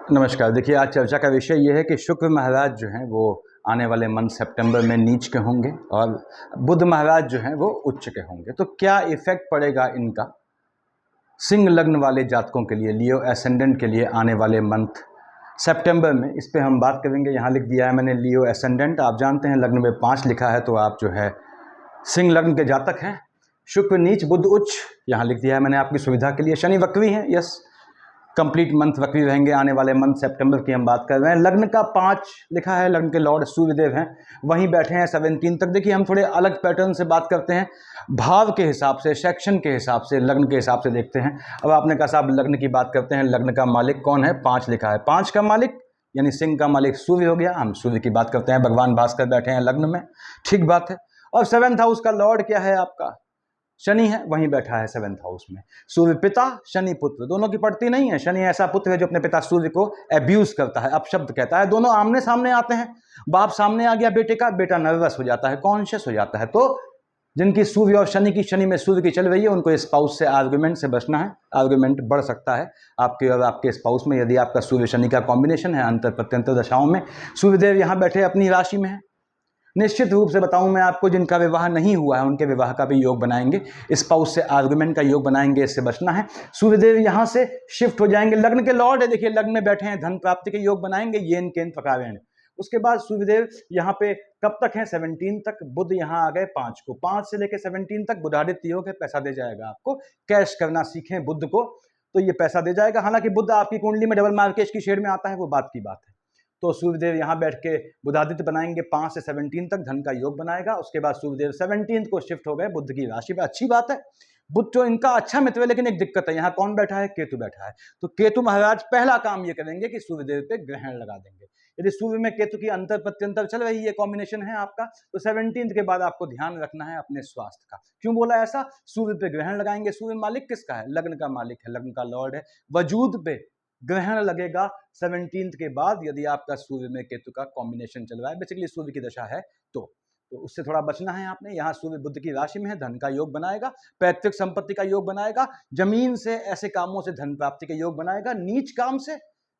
नमस्कार। देखिए, आज चर्चा का विषय ये है कि शुक्र महाराज जो हैं वो आने वाले मंथ सितंबर में नीच के होंगे और बुध महाराज जो हैं वो उच्च के होंगे। तो क्या इफेक्ट पड़ेगा इनका सिंह लग्न वाले जातकों के लिए, लियो एसेंडेंट के लिए आने वाले मंथ सितंबर में, इस पे हम बात करेंगे। यहाँ लिख दिया है मैंने लियो एसेंडेंट। आप जानते हैं लग्न में 5 लिखा है तो आप जो है सिंह लग्न के जातक हैं। शुक्र नीच बुध उच्च, यहाँ लिख दिया है मैंने आपकी सुविधा के लिए। शनि वक्री हैं, यस, कंप्लीट मंथ वक्री रहेंगे आने वाले मंथ सितंबर की हम बात कर रहे हैं। लग्न का 5 लिखा है, लग्न के लॉर्ड सूर्यदेव हैं, वहीं बैठे हैं 17 तक। देखिए, हम थोड़े अलग पैटर्न से बात करते हैं, भाव के हिसाब से, सेक्शन के हिसाब से, लग्न के हिसाब से देखते हैं। अब आपने कहा साहब लग्न की बात करते हैं, लग्न का मालिक कौन है? 5 लिखा है, 5 का मालिक यानी सिंह का मालिक सूर्य हो गया। हम सूर्य की बात करते हैं, भगवान भास्कर बैठे हैं लग्न में, ठीक बात है। और 7th हाउस का लॉर्ड क्या है? आपका शनि है, वहीं बैठा है 7th हाउस में। सूर्य पिता, शनि पुत्र, दोनों की पड़ती नहीं है। शनि ऐसा पुत्र है जो अपने पिता सूर्य को एब्यूज करता है, अपशब्द कहता है। दोनों आमने सामने आते हैं, बाप सामने आ गया बेटे का, बेटा नर्वस हो जाता है, कॉन्शियस हो जाता है। तो जिनकी सूर्य और शनि में सूर्य की चल रही है, उनको स्पाउस से, आर्गुमेंट से बचना है। आर्गुमेंट बढ़ सकता है आपके और आपके स्पाउस में, यदि आपका सूर्य शनि का कॉम्बिनेशन है अंतर प्रत्यंतर दशाओं में। सूर्यदेव यहाँ बैठे अपनी राशि में है। निश्चित रूप से बताऊं मैं आपको, जिनका विवाह नहीं हुआ है उनके विवाह का भी योग बनाएंगे, स्पाउस से आर्गुमेंट का योग बनाएंगे, इससे बचना है। सूर्यदेव यहां से शिफ्ट हो जाएंगे, लग्न के लॉर्ड है, देखिए लग्न में बैठे हैं, धन प्राप्ति के योग बनाएंगे, येन केन फकावेण। उसके बाद सूर्यदेव यहाँ पे कब तक है? 17 तक। बुध यहाँ आ गए 5 को, 5 से लेकर 17 तक बुधादित्य योग है, पैसा दे जाएगा आपको। कैश करना सीखें बुध को, तो ये पैसा दे जाएगा। हालांकि बुध आपकी कुंडली में डबल मार्केश की शेड में आता है, वो बात की बात है। तो सूर्यदेव यहाँ बैठ के बुधादित्य बनाएंगे, 5 से 17 तक धन का योग बनाएगा। उसके बाद सूर्यदेव 17 को शिफ्ट हो गए बुध की राशि पे, अच्छी बात है। बुध तो इनका अच्छा मित्र है, लेकिन एक दिक्कत है, यहाँ कौन बैठा है? केतु बैठा है। तो केतु महाराज पहला काम ये करेंगे कि सूर्यदेव पे ग्रहण लगा देंगे। यदि सूर्य में केतु की अंतर प्रत्यंतर चल रही है, कॉम्बिनेशन है आपका, तो 17 के बाद आपको ध्यान रखना है अपने स्वास्थ्य का। क्यों बोला ऐसा? सूर्य पे ग्रहण लगाएंगे। सूर्य मालिक किसका है? लग्न का मालिक है, लग्न का लॉर्ड है। वजूद पे ग्रहण लगेगा 17 के बाद, यदि आपका सूर्य में केतु का कॉम्बिनेशन चल रहा है, बेसिकली सूर्य की दशा है, तो उससे थोड़ा बचना है आपने। यहाँ सूर्य बुध की राशि में है, धन का योग बनाएगा, पैतृक संपत्ति का योग बनाएगा, जमीन से ऐसे कामों से धन प्राप्ति के योग बनाएगा। नीच काम से,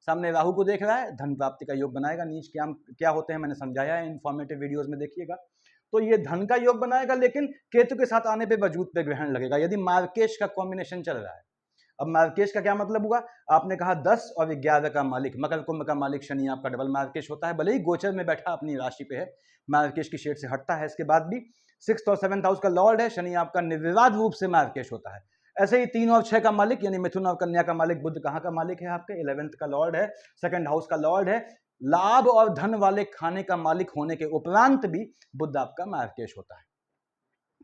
सामने राहु को देख रहा है, धन प्राप्ति का योग बनाएगा। नीच काम क्या होते हैं मैंने समझाया है इंफॉर्मेटिव वीडियोज में, देखिएगा। तो ये धन का योग बनाएगा, लेकिन केतु के साथ आने पर वजूद पे ग्रहण लगेगा यदि मार्केश का कॉम्बिनेशन चल रहा है। अब मार्केश का क्या मतलब हुआ? आपने कहा 10 और 11 का मालिक, मकर कुंभ का मालिक शनि आपका डबल मार्केश होता है, भले ही गोचर में बैठा अपनी राशि पे है, मार्केश की शेड से हटता है। इसके बाद भी 6th और 7th हाउस का लॉर्ड है, शनि आपका निर्विवाद रूप से मार्केश होता है। ऐसे ही 3 और 6 का मालिक यानी मिथुन और कन्या का मालिक बुध कहाँ का मालिक है? आपके 11th का लॉर्ड है, 2nd हाउस का लॉर्ड है। लाभ और धन वाले खाने का मालिक होने के उपरांत भी बुध आपका मार्केश होता है।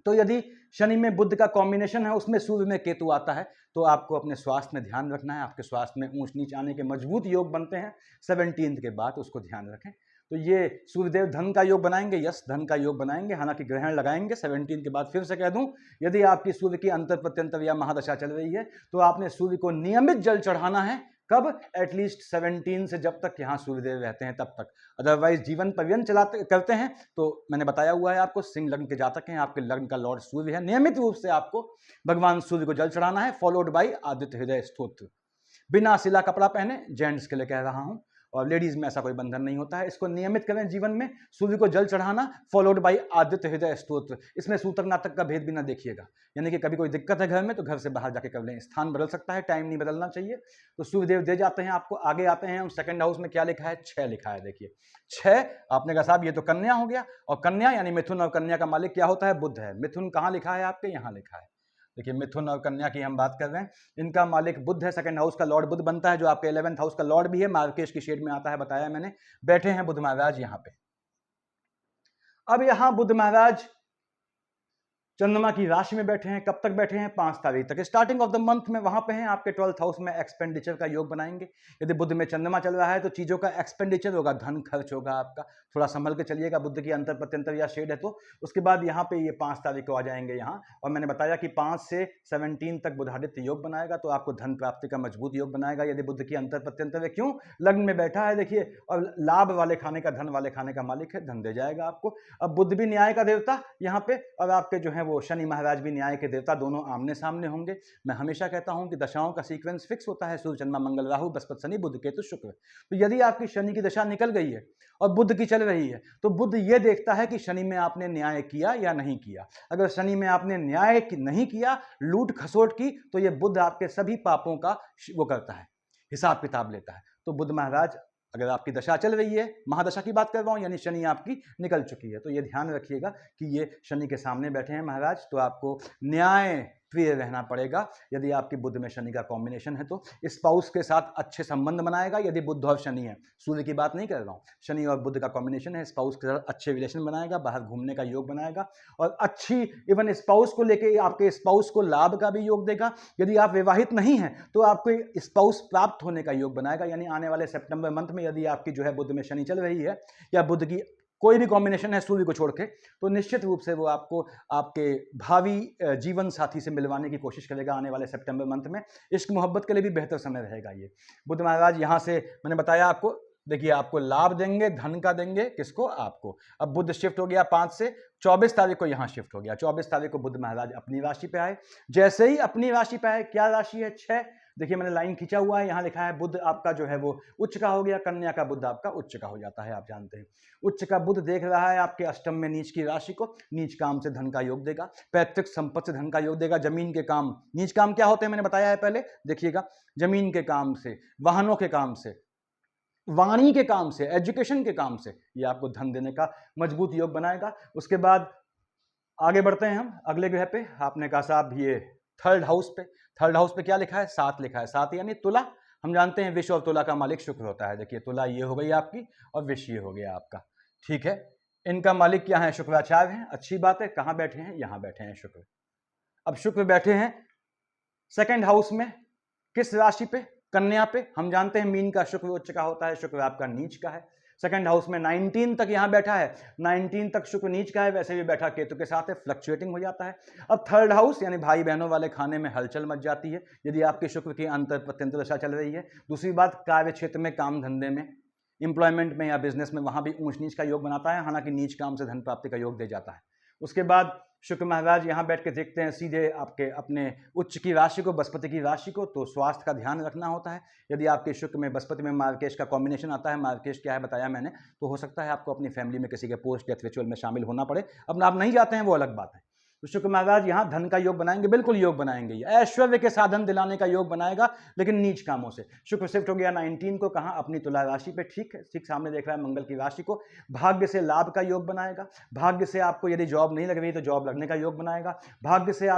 तो यदि शनि में बुध का कॉम्बिनेशन है, उसमें सूर्य में केतु आता है, तो आपको अपने स्वास्थ्य में ध्यान रखना है। आपके स्वास्थ्य में ऊंच नीच आने के मजबूत योग बनते हैं 17 के बाद, उसको ध्यान रखें। तो ये सूर्यदेव धन का योग बनाएंगे, यस धन का योग बनाएंगे, हालांकि ग्रहण लगाएंगे 17 के बाद। फिर से कह दूं, यदि आपकी सूर्य की अंतर प्रत्यंतर या महादशा चल रही है, तो आपने सूर्य को नियमित जल चढ़ाना है। कब? एटलीस्ट 17 से, जब तक यहाँ सूर्यदेव रहते हैं तब तक। अदरवाइज जीवन पर्यंत चलाते करते हैं, तो मैंने बताया हुआ है आपको, सिंह लग्न के जातक हैं, आपके लग्न का लॉर्ड सूर्य है, नियमित रूप से आपको भगवान सूर्य को जल चढ़ाना है, फॉलोड बाई आदित्य हृदय स्तोत्र। बिना सिला कपड़ा पहने, जेंट्स के लिए कह रहा हूं, और लेडीज में ऐसा कोई बंधन नहीं होता है। इसको नियमित करें जीवन में, सूर्य को जल चढ़ाना, फॉलोड बाई आदित्य हृदय स्तोत्र। इसमें सूतक नाटक का भेद भी ना देखिएगा, यानी कि कभी कोई दिक्कत है घर में तो घर से बाहर जाके कर लें। स्थान बदल सकता है, टाइम नहीं बदलना चाहिए। तो सूर्यदेव दे जाते हैं आपको। आगे आते हैं हम, 2nd हाउस में क्या लिखा है? 6 लिखा है, देखिए 6। आपने कहा साहब ये तो कन्या हो गया, और कन्या यानी मिथुन और कन्या का मालिक क्या होता है? बुध है। मिथुन कहाँ लिखा है आपके? यहाँ लिखा है, देखिए मिथुन और कन्या की हम बात कर रहे हैं। इनका मालिक बुध है, 2nd हाउस का लॉर्ड बुध बनता है, जो आपके 11th हाउस का लॉर्ड भी है, मार्केश की शेड में आता है, बताया मैंने। बैठे हैं बुध महाराज यहाँ पे। अब यहाँ बुध महाराज चंद्रमा की राशि में बैठे हैं। कब तक बैठे हैं? 5 तारीख तक। स्टार्टिंग ऑफ द मंथ में वहां पे हैं, आपके 12th हाउस में एक्सपेंडिचर का योग बनाएंगे। यदि बुध में चंद्रमा चल रहा है तो चीजों का एक्सपेंडिचर होगा, धन खर्च होगा आपका, थोड़ा संभल के चलिएगा। बुध की अंतर प्रत्यंतर या शेड है तो। उसके बाद यहाँ पे ये 5 तारीख को आ जाएंगे यहाँ, और मैंने बताया कि 5 से 17 तक बुधादित्य योग बनाएगा, तो आपको धन प्राप्ति का मजबूत योग बनाएगा यदि बुध की अंतर प्रत्यंतर है। क्यों? लग्न में बैठा है, देखिए, और लाभ वाले खाने का, धन वाले खाने का मालिक है, धन दे जाएगा आपको। अब बुध भी न्याय का देवता यहाँ पे, और आपके जो है वो शनि महाराज भी न्याय के देवता, दोनों आमने सामने होंगे। मैं हमेशा कहता हूं कि दशाओं का सीक्वेंस फिक्स होता है, सूर्य चंद्रमा मंगल राहु बृहस्पति शनि बुध केतु शुक्र। तो यदि आपकी शनि की दशा निकल गई है और बुध की चल रही है, तो बुध ये देखता है कि शनि में आपने न्याय किया या नहीं किया। अगर शनि में आपने न्याय नहीं किया, लूट खसोट की, तो ये बुध आपके सभी पापों का वो करता है, हिसाब किताब लेता है। तो बुध महाराज अगर आपकी दशा चल रही है, महादशा की बात कर रहा हूं, यानी शनि आपकी निकल चुकी है, तो ये ध्यान रखिएगा कि ये शनि के सामने बैठे हैं महाराज, तो आपको न्याय प्रिय रहना पड़ेगा। यदि आपकी बुध में शनि का कॉम्बिनेशन है तो स्पाउस के साथ अच्छे संबंध बनाएगा। यदि बुध और शनि है, सूर्य की बात नहीं कर रहा हूँ, शनि और बुध का कॉम्बिनेशन है, स्पाउस के साथ अच्छे रिलेशन बनाएगा, बाहर घूमने का योग बनाएगा और अच्छी इवन स्पाउस को लेके आपके स्पाउस को लाभ का भी योग देगा। यदि आप विवाहित नहीं हैं तो आपको स्पाउस प्राप्त होने का योग बनाएगा। यानी आने वाले सितंबर मंथ में यदि आपकी जो है बुध में शनि चल रही है या बुध की कोई भी कॉम्बिनेशन है सूर्य को छोड़ के, तो निश्चित रूप से वो आपको आपके भावी जीवन साथी से मिलवाने की कोशिश करेगा। आने वाले सितंबर मंथ में इश्क मोहब्बत के लिए भी बेहतर समय रहेगा ये। बुध महाराज यहाँ से मैंने बताया आपको, देखिए आपको लाभ देंगे, धन का देंगे, किसको? आपको। अब बुध शिफ्ट हो गया 5 से 24 तारीख को यहाँ शिफ्ट हो गया। 24 तारीख को बुध महाराज अपनी राशि पे आए। जैसे ही अपनी राशि पे आए, क्या राशि है? 6। देखिए मैंने लाइन खींचा हुआ है, यहाँ लिखा है बुध आपका जो है वो उच्च का हो गया, कन्या का बुध आपका उच्च का हो जाता है, आप जानते हैं। उच्च का बुध देख रहा है आपके अष्टम में नीच की राशि को, नीच काम से धन का योग देगा, पैतृक संपत्ति से धन का योग देगा, जमीन के काम। नीच काम क्या होते हैं मैंने बताया है पहले, देखिएगा, जमीन के काम से, वाहनों के काम से, वाणी के काम से, एजुकेशन के काम से, ये आपको धन देने का मजबूत योग बनाएगा। उसके बाद आगे बढ़ते हैं हम अगले ग्रह पे। आपने कहा साहब ये थर्ड हाउस पे, थर्ड हाउस पे क्या लिखा है? 7 लिखा है। 7 यानी तुला। हम जानते हैं विश्व और तुला का मालिक शुक्र होता है। देखिए तुला ये हो गई आपकी और विश्व ये हो गया आपका, ठीक है। इनका मालिक क्या है? शुक्राचार्य है। अच्छी बात है। कहाँ बैठे हैं? यहाँ बैठे हैं शुक्र। अब शुक्र बैठे हैं सेकेंड हाउस में, किस राशि पे? कन्या पे। हम जानते हैं मीन का शुक्र उच्च का होता है, शुक्र आपका नीच का है। सेकंड हाउस में 19 तक यहां बैठा है, 19 तक शुक्र नीच का है, वैसे भी बैठा केतु के साथ है, फ्लक्चुएटिंग हो जाता है। अब थर्ड हाउस यानी भाई बहनों वाले खाने में हलचल मच जाती है यदि आपके शुक्र की अंतर प्रत्यंतर दशा चल रही है। दूसरी बात, कार्य क्षेत्र में, काम धंधे में, इंप्लॉयमेंट में या बिजनेस में, वहां भी ऊंच नीच का योग बनाता है, हालांकि नीच काम से धन प्राप्ति का योग दे जाता है। उसके बाद शुक्र महाराज यहाँ बैठ के देखते हैं सीधे आपके अपने उच्च की राशि को, बृहस्पति की राशि को, तो स्वास्थ्य का ध्यान रखना होता है। यदि आपके शुक्र में बृहस्पति में मार्केश का कॉम्बिनेशन आता है, मार्केश क्या है बताया मैंने, तो हो सकता है आपको अपनी फैमिली में किसी के पोस्ट डेथ रिचुअल में शामिल होना पड़े। अब आप नहीं जाते हैं वो अलग बात है। तो शुक्र महाराज यहाँ धन का योग बनाएंगे, बिल्कुल योग बनाएंगे, ऐश्वर्य के साधन दिलाने का योग बनाएगा, लेकिन नीच कामों से। शुक्र शिफ्ट हो गया 19 को, कहाँ? अपनी तुला राशि पे, ठीक है, ठीक सामने देख रहा है मंगल की राशि को। भाग्य से लाभ का योग बनाएगा, भाग्य से आपको यदि जॉब नहीं लग रही तो जॉब लगने का योग बनाएगा, भाग्य से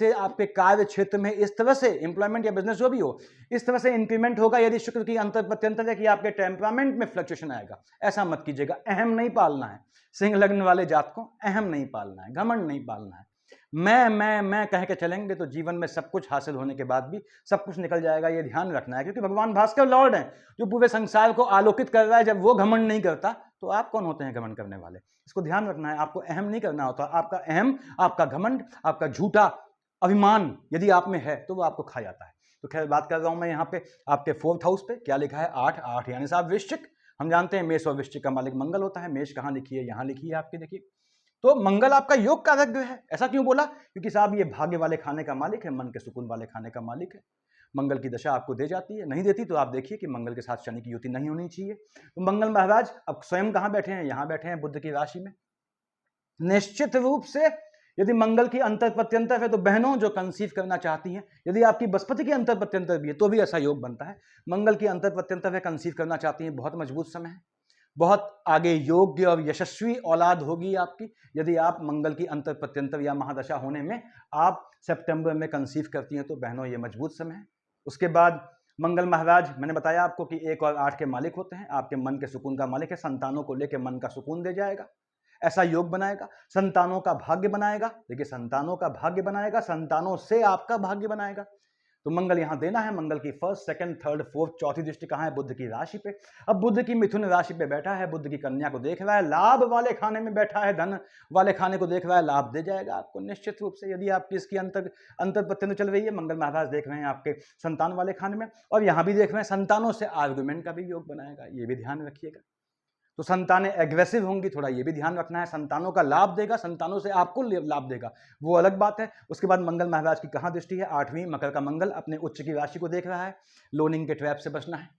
आपके कार्य क्षेत्र में इस तरह से एम्प्लॉयमेंट या बिजनेस जो भी हो, इस तरह से इंक्रीमेंट होगा। यदि शुक्र की अंतर प्रत्यंतर है कि आपके टेम्परामेंट में फ्लक्चुएशन आएगा, ऐसा मत कीजिएगा। अहम नहीं पालना है, सिंह लग्न वाले जात को अहम नहीं पालना है, घमंड नहीं पालना है। मैं कह के चलेंगे तो जीवन में सब कुछ हासिल होने के बाद भी सब कुछ निकल जाएगा, ये ध्यान रखना है। क्योंकि भगवान भास्कर लॉर्ड हैं जो पूरे संसार को आलोकित कर रहा है। जब वो घमंड नहीं करता तो आप कौन होते हैं घमंड करने वाले? इसको ध्यान रखना है। आपको अहम नहीं करना होता। आपका अहम, आपका घमंड, आपका झूठा अभिमान यदि आप में है तो वो आपको खा जाता है। तो खैर बात कर रहा हूं मैं यहाँ पे आपके फोर्थ हाउस पे, क्या लिखा है? 8 यानी साहब वृश्चिक। हम जानते हैं मेष और वृश्चिक का मालिक मंगल होता है। मेष कहाँ लिखी है? यहाँ लिखी है आपकी, देखिए। तो मंगल आपका योग कारक ग्रह है। ऐसा क्यों बोला? क्योंकि साहब ये भाग्य वाले खाने का मालिक है, मन के सुकून वाले खाने का मालिक है। मंगल की दशा आपको दे जाती है, नहीं देती तो आप देखिए कि मंगल के साथ शनि की युति नहीं होनी चाहिए। तो मंगल महाराज अब स्वयं कहाँ बैठे हैं? यहाँ बैठे हैं बुध की राशि में। निश्चित रूप से यदि मंगल की अंतर प्रत्यंतर है तो बहनों जो कंसीव करना चाहती हैं, यदि आपकी बृहस्पति की अंतर प्रत्यंतर भी है तो भी ऐसा योग बनता है। मंगल की अंतर प्रत्यंतर है, कंसीव करना चाहती हैं, बहुत मजबूत समय है, बहुत आगे योग्य और यशस्वी औलाद होगी आपकी यदि आप मंगल की अंतर प्रत्यंतर या महादशा होने में आप सितंबर में कंसीव करती हैं। तो बहनों ये मजबूत समय है। उसके बाद मंगल महाराज मैंने बताया आपको कि 1 और 8 के मालिक होते हैं, आपके मन के सुकून का मालिक है, संतानों को लेकर मन का सुकून दे जाएगा, ऐसा योग बनाएगा। संतानों का भाग्य बनाएगा, देखिए संतानों का भाग्य बनाएगा, संतानों से आपका भाग्य बनाएगा। तो मंगल यहां देना है। मंगल की फर्स्ट, सेकंड, थर्ड, फोर्थ, चौथी दृष्टि कहां है? बुध की राशि पे। अब बुध की मिथुन राशि पे बैठा है, बुध की कन्या को देख रहा है, लाभ वाले खाने में बैठा है, धन वाले खाने को देख रहा है, लाभ दे जाएगा आपको निश्चित रूप से। यदि आपकी इसकी अंतर प्रत्यंतर चल रही है, मंगल महाराज देख रहे हैं आपके संतान वाले खाने में, और यहां भी देख रहे हैं संतानों से आर्गुमेंट का भी योग बनाएगा, ये भी ध्यान रखिएगा। तो संतानें एग्रेसिव होंगी, थोड़ा ये भी ध्यान रखना है। संतानों का लाभ देगा, संतानों से आपको लाभ देगा, वो अलग बात है। उसके बाद मंगल महाराज की कहाँ दृष्टि है? 8वीं, मकर का मंगल अपने उच्च की राशि को देख रहा है। लोनिंग के ट्रैप से बचना है,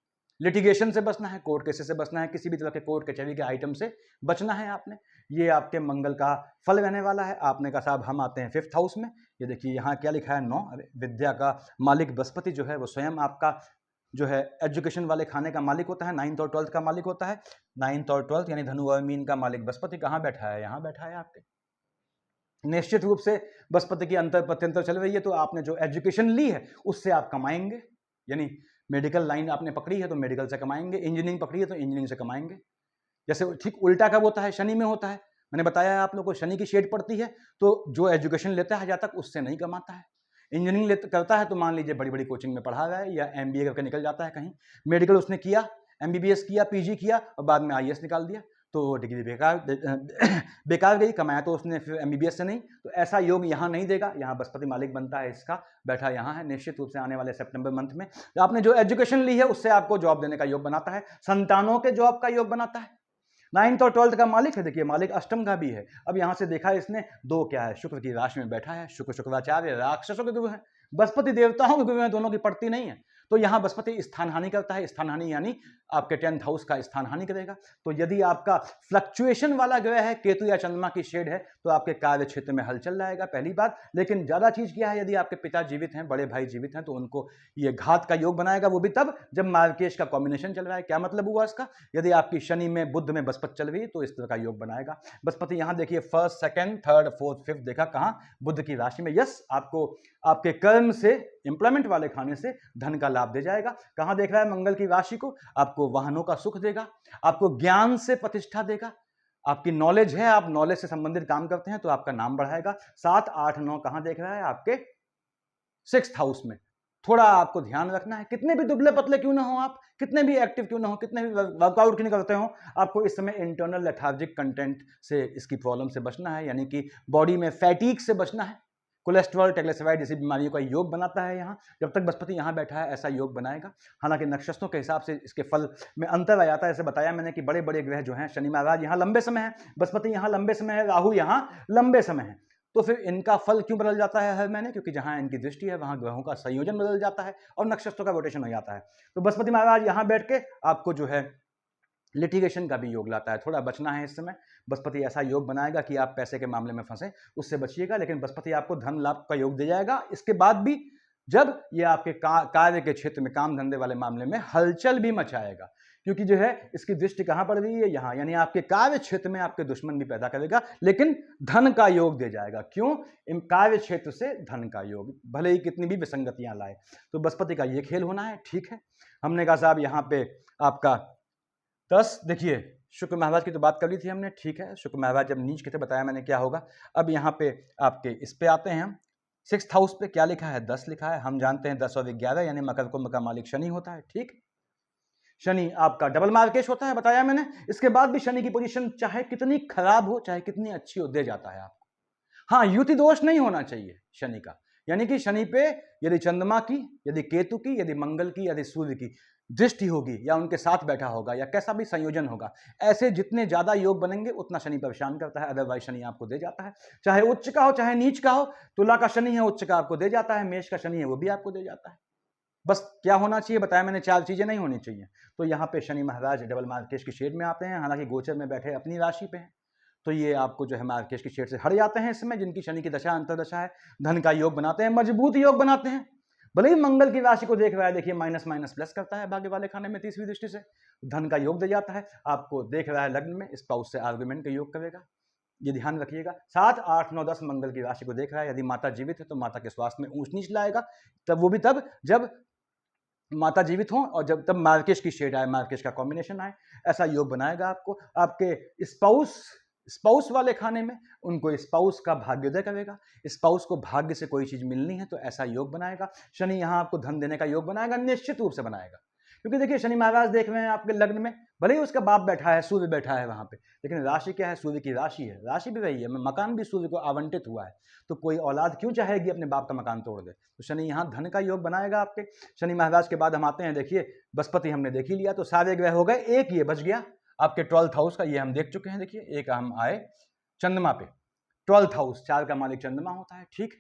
लिटिगेशन से बचना है, कोर्ट केसेस से बचना है, किसी भी तरह के कोर्ट कचहरी के आइटम से बचना है आपने। ये आपके मंगल का फल रहने वाला है। आपने कहा साहब हम आते हैं 5th हाउस में, ये देखिए यहाँ क्या लिखा है 9। विद्या का मालिक बृहस्पति जो है वो स्वयं आपका जो है एजुकेशन वाले खाने का मालिक होता है, 9th और 12th का मालिक होता है। 9th और 12th यानी धनु और मीन का मालिक बृहस्पति कहाँ बैठा है? यहाँ बैठा है आपके। निश्चित रूप से बृहस्पति की अंतर प्रत्यंतर चल रही है, तो आपने जो एजुकेशन ली है उससे आप कमाएंगे। यानी मेडिकल लाइन आपने पकड़ी है तो मेडिकल से कमाएंगे, इंजीनियरिंग पकड़ी है तो इंजीनियरिंग से कमाएंगे। जैसे ठीक उल्टा कब होता है? शनि में होता है। मैंने बताया है आप लोगों को, शनि की शेड पड़ती है तो जो एजुकेशन लेता है हजार तक उससे नहीं कमाता है। इंजीनियरिंग करता है तो मान लीजिए बड़ी बड़ी कोचिंग में पढ़ा रहा है या MBA करके निकल जाता है कहीं। मेडिकल उसने किया, MBBS किया, PG किया और बाद में IAS निकाल दिया, तो डिग्री बेकार गई, कमाया तो उसने फिर MBBS से नहीं। तो ऐसा योग यहाँ नहीं देगा। यहाँ बृहस्पति मालिक बनता है इसका, बैठा यहाँ है। निश्चित रूप से आने वाले सितंबर मंथ में तो आपने जो एजुकेशन ली है उससे आपको जॉब देने का योग बनाता है, संतानों के जॉब का योग बनाता है। 9th और 12th का मालिक है, देखिए मालिक अष्टम का भी है। अब यहां से देखा इसने 2 क्या है? शुक्र की राशि में बैठा है। शुक्र शुक्राचार्य राक्षसों के गुरु है, बृहस्पति देवताओं के गुरु है, दोनों की पड़ती नहीं है। तो यहाँ बृहस्पति स्थान हानि करता है। स्थान हानि यानी आपके 10th हाउस का स्थान हानि करेगा। तो यदि आपका फ्लक्चुएशन वाला ग्रह है, केतु या चंद्रमा की शेड है, तो आपके कार्य क्षेत्र में हलचल लाएगा, पहली बात। लेकिन ज्यादा चीज क्या है? यदि आपके पिता जीवित हैं, बड़े भाई जीवित हैं, तो उनको ये घात का योग बनाएगा, वो भी तब जब मार्केश का कॉम्बिनेशन चल रहा है। क्या मतलब हुआ इसका? यदि आपकी शनि में बुध में बृहस्पति चल रही है तो इस तरह का योग बनाएगा। बृहस्पति यहाँ देखिए 1st, 2nd, 3rd, 4th, 5th देखा कहाँ? बुध की राशि में। यस, आपको आपके कर्म से, एम्प्लॉयमेंट वाले खाने से धन का लाभ दे जाएगा। कहां देख रहा है? मंगल की राशि को। आपको वाहनों का सुख देगा, आपको ज्ञान से प्रतिष्ठा देगा। आपकी नॉलेज है, आप नॉलेज से संबंधित काम करते हैं तो आपका नाम बढ़ाएगा। 7, 8, 9 कहां देख रहा है? आपके 6th हाउस में। थोड़ा आपको ध्यान रखना है, कितने भी दुबले पतले क्यों ना हो आप, कितने भी एक्टिव क्यों ना हो, कितने भी वर्कआउट क्यों नहीं करते हो, आपको इस समय इंटरनल लेथार्जिक कंटेंट से, इसकी प्रॉब्लम से बचना है। यानी कि बॉडी में फैटीग से बचना है। कोलेस्ट्रॉल, ट्राइग्लिसराइड जैसी बीमारियों का योग बनाता है यहाँ। जब तक बृहस्पति यहाँ बैठा है ऐसा योग बनाएगा। हालांकि नक्षत्रों के हिसाब से इसके फल में अंतर आ जाता है। जैसे बताया मैंने कि बड़े बड़े ग्रह जो हैं, शनि महाराज यहाँ लंबे समय है, बृहस्पति यहाँ लंबे समय है, राहु यहाँ लंबे समय है। तो फिर इनका फल क्यों बदल जाता है हर महीने? क्योंकि जहां इनकी दृष्टि है वहां ग्रहों का संयोजन बदल जाता है और नक्षत्रों का रोटेशन हो जाता है। तो बृहस्पति महाराज यहाँ बैठ के आपको जो है लिटिगेशन का भी योग लाता है। थोड़ा बचना है इस समय। बृहस्पति ऐसा योग बनाएगा कि आप पैसे के मामले में फंसे, उससे बचिएगा। लेकिन बृहस्पति आपको धन लाभ का योग दे जाएगा। इसके बाद भी जब ये आपके कार्य के क्षेत्र में, काम धंधे वाले मामले में हलचल भी मचाएगा, क्योंकि जो है इसकी दृष्टि कहां पड़ रही है? यहाँ। यानी आपके कार्य क्षेत्र में आपके दुश्मन भी पैदा करेगा, लेकिन धन का योग दे जाएगा। क्यों? इन कार्य क्षेत्र से धन का योग, भले ही कितनी भी विसंगतियां लाए। तो बृहस्पति का ये खेल होना है, ठीक है। हमने कहा साहब यहाँ पे आपका 10, देखिए शुक्र महाराज की तो बात कर ली थी हमने, ठीक है। शुक्र महाराज जब नीच के थे बताया मैंने क्या होगा। अब यहाँ पे आपके इस पे आते हैं हम 6th हाउस पे। क्या लिखा है? 10 लिखा है। हम जानते हैं 10 और 11 यानी मकर कुंभ का मालिक शनि होता है, ठीक। शनि आपका डबल मार्केश होता है, बताया मैंने। इसके बाद भी शनि की पोजीशन चाहे कितनी खराब हो, चाहे कितनी अच्छी हो, दे जाता है आपको। हाँ, युति दोष नहीं होना चाहिए शनि का। यानी कि शनि पे यदि चंद्रमा की, यदि केतु की, यदि मंगल की, यदि सूर्य की दृष्टि होगी, या उनके साथ बैठा होगा, या कैसा भी संयोजन होगा, ऐसे जितने ज्यादा योग बनेंगे उतना शनि परेशान करता है। अदरवाइज शनि आपको दे जाता है, चाहे उच्च का हो चाहे नीच का हो। तुला का शनि है, उच्च का आपको दे जाता है। मेष का शनि है, वो भी आपको दे जाता है। बस क्या होना चाहिए? बताया मैंने 4 चीजें नहीं होनी चाहिए। तो यहाँ पे शनि महाराज डबल मार्केश की शेड में आते हैं। हालांकि गोचर में बैठे अपनी राशि पे हैं, तो ये आपको जो है मार्केश की शेड से हट जाते हैं इस समय। जिनकी शनि की दशा अंतरदशा है, धन का योग बनाते हैं, मजबूत योग बनाते हैं। भले ही मंगल की राशि को देख रहा है, देखिए माइनस माइनस प्लस करता है भाग्य वाले खाने में 30वीं दृष्टि से, धन का योग दे जाता है। आपको देख रहा है लग्न में, स्पाउस से आर्गुमेंट का योग करेगा, ये ध्यान रखिएगा। 7, 8, 9, 10 मंगल की राशि को देख रहा है। यदि माता जीवित है तो माता के स्वास्थ्य में ऊंच नीच लाएगा, तब वो भी तब जब माता जीवित हो और जब तब मार्केश की शेड आए, मार्केश का कॉम्बिनेशन आए, ऐसा योग बनाएगा आपको। आपके स्पाउस वाले खाने में उनको स्पाउस का भाग्योदय करेगा। स्पाउस को भाग्य से कोई चीज मिलनी है तो ऐसा योग बनाएगा। शनि यहाँ आपको धन देने का योग बनाएगा, निश्चित रूप से बनाएगा। क्योंकि देखिए शनि महाराज देख रहे हैं आपके लग्न में, भले ही उसका बाप बैठा है, सूर्य बैठा है वहां पे, लेकिन राशि क्या है? सूर्य की राशि है, राशि भी वही है, मकान भी सूर्य को आवंटित हुआ है। तो कोई औलाद क्यों चाहेगी अपने बाप का मकान तोड़ दे? तो शनि यहाँ धन का योग बनाएगा आपके। शनि महाराज के बाद हम आते हैं, देखिए बृहस्पति हमने देख ही लिया, तो सारे ग्रह हो गए, एक ये बच गया। आपके 12th हाउस का, ये हम देख चुके हैं। देखिए एक हम आए चंद्रमा पे, 12th हाउस, 4 का मालिक चंद्रमा होता है, ठीक।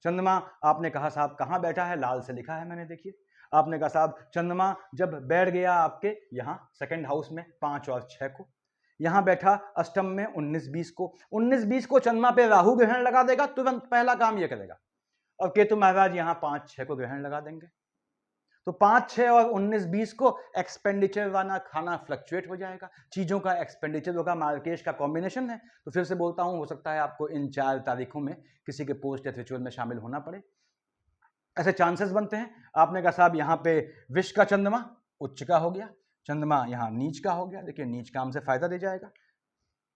चंद्रमा आपने कहा साहब कहाँ बैठा है, लाल से लिखा है मैंने, देखिए आपने कहा साहब चंद्रमा जब बैठ गया आपके यहाँ 2nd हाउस में 5 और 6 को, यहाँ बैठा अष्टम में 19-20 को, 19-20 को चंद्रमा पे राहु ग्रहण लगा देगा, तुरंत पहला काम ये करेगा। और केतु महाराज यहाँ 5-6 को ग्रहण लगा देंगे, तो 5-6 और 19-20 को एक्सपेंडिचर वाला खाना फ्लक्चुएट हो जाएगा, चीज़ों का एक्सपेंडिचर होगा, मार्केश का कॉम्बिनेशन है। तो फिर से बोलता हूँ, हो सकता है आपको इन 4 तारीखों में किसी के पोस्ट या रिचुअल में शामिल होना पड़े, ऐसे चांसेस बनते हैं। आपने कहा साहब यहाँ पे विश्व का चंद्रमा उच्च का हो गया, चंद्रमा यहाँ नीच का हो गया, देखिए नीच काम से फायदा दे जाएगा,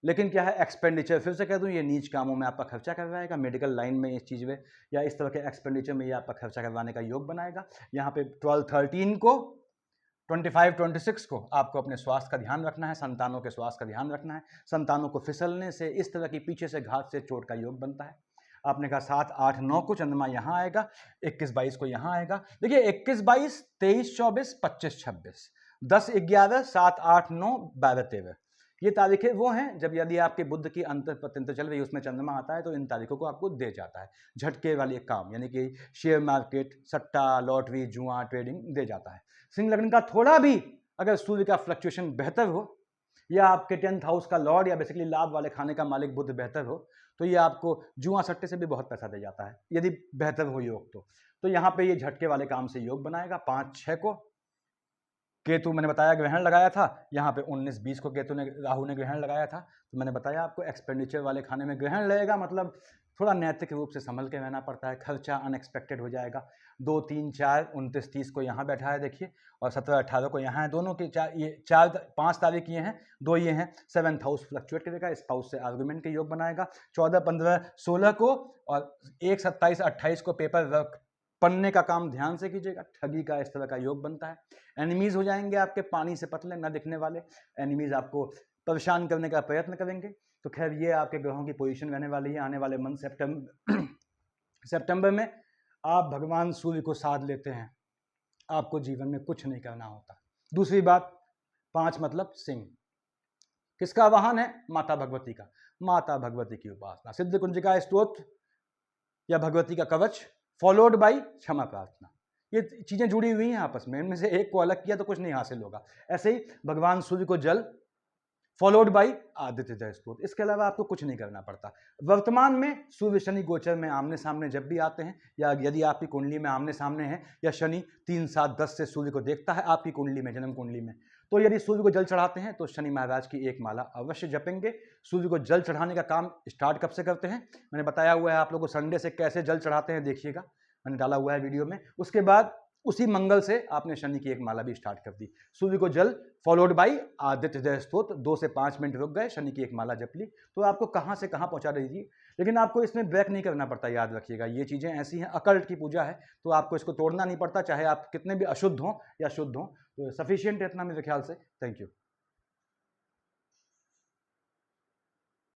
लेकिन क्या है एक्सपेंडिचर, फिर से कह दूं ये नीच कामों में आपका खर्चा करवाएगा, मेडिकल लाइन में इस चीज़ में या इस तरह के एक्सपेंडिचर में ये आपका खर्चा करवाने का योग बनाएगा। यहाँ पे 12-13 को, 25-26 को आपको अपने स्वास्थ्य का ध्यान रखना है, संतानों के स्वास्थ्य का ध्यान रखना है, संतानों को फिसलने से, इस तरह की पीछे से घात से चोट का योग बनता है। आपने कहा 7-8-9 को चंद्रमा यहाँ आएगा, 21-22 को यहाँ आएगा, देखिए 21-22, 23-24, 25-26, 10-11, 7-8-9, 12-13, ये तारीखें वो हैं जब यदि आपके बुध की अंतर प्रत्यंतर चल रही है, उसमें चंद्रमा आता है तो इन तारीखों को आपको दे जाता है, झटके वाले काम, यानी कि शेयर मार्केट, सट्टा, लॉटरी, जुआ, ट्रेडिंग दे जाता है। सिंह लग्न का थोड़ा भी अगर सूर्य का फ्लक्चुएशन बेहतर हो, या आपके 10th हाउस का लॉर्ड या बेसिकली लाभ वाले खाने का मालिक बुध बेहतर हो, तो ये आपको जुआ सट्टे से भी बहुत पैसा दे जाता है, यदि बेहतर हो योग तो यहाँ पे ये झटके वाले काम से योग बनाएगा। 5-6 को केतु मैंने बताया ग्रहण लगाया था, यहाँ पे 19-20 को केतु ने, राहु ने ग्रहण लगाया था, तो मैंने बताया आपको एक्सपेंडिचर वाले खाने में ग्रहण लगेगा, मतलब थोड़ा नैतिक रूप से संभल के रहना पड़ता है, खर्चा अनएक्सपेक्टेड हो जाएगा। 2, 3, 4, 29, 30 को यहाँ बैठा है देखिए, और 17, 18 को यहाँ है, दोनों के 5 तारीख ये हैं, 2 ये हैं, 7th हाउस फ्लक्चुएट करेगा, स्पाउस से आर्गुमेंट के योग बनाएगा। 14, 15, 16 को और 1, 27, 28 को पेपर वर्क पढ़ने का काम ध्यान से कीजिएगा, ठगी का इस तरह का योग बनता है। एनिमीज हो जाएंगे आपके, पानी से पतले न दिखने वाले एनिमीज आपको परेशान करने का प्रयत्न करेंगे। तो खैर ये आपके ग्रहों की पोजीशन रहने वाली है आने वाले मंथ सितंबर में। आप भगवान सूर्य को साध लेते हैं, आपको जीवन में कुछ नहीं करना होता। दूसरी बात, 5 मतलब सिंह, किसका वाहन है? माता भगवती का, माता भगवती की उपासना, सिद्ध कुंजिका स्तोत्र या भगवती का कवच, फॉलोड बाई क्षमा प्रार्थना, ये चीजें जुड़ी हुई हैं आपस में, इनमें से एक को अलग किया तो कुछ नहीं हासिल होगा। ऐसे ही भगवान सूर्य को जल, फॉलोड बाई आदित्य स्तोत्र, इसके अलावा आपको कुछ नहीं करना पड़ता। वर्तमान में सूर्य शनि गोचर में आमने सामने जब भी आते हैं, या यदि आपकी कुंडली में आमने सामने है, या शनि 3, 7, 10 से सूर्य को देखता है आपकी कुंडली में, जन्म कुंडली में, तो यदि सूर्य को जल चढ़ाते हैं तो शनि महाराज की एक माला अवश्य जपेंगे। सूर्य को जल चढ़ाने का काम स्टार्ट कब से करते हैं मैंने बताया हुआ है आप लोगों को, संडे से कैसे जल चढ़ाते हैं देखिएगा, मैंने डाला हुआ है वीडियो में। उसके बाद उसी मंगल से आपने शनि की एक माला भी स्टार्ट कर दी। सूर्य को जल फॉलोड बाई आदित्य स्तोत्र, 2 से 5 मिनट रुक गए, शनि की एक माला जप ली, तो आपको कहां से कहां पहुंचा रही थी। लेकिन आपको इसमें ब्रेक नहीं करना पड़ता, याद रखिएगा ये चीजें ऐसी हैं, अकल्ट की पूजा है, तो आपको इसको तोड़ना नहीं पड़ता, चाहे आप कितने भी अशुद्ध हों या शुद्ध हों। तो सफिशियंट है इतना मेरे ख्याल से। Thank you.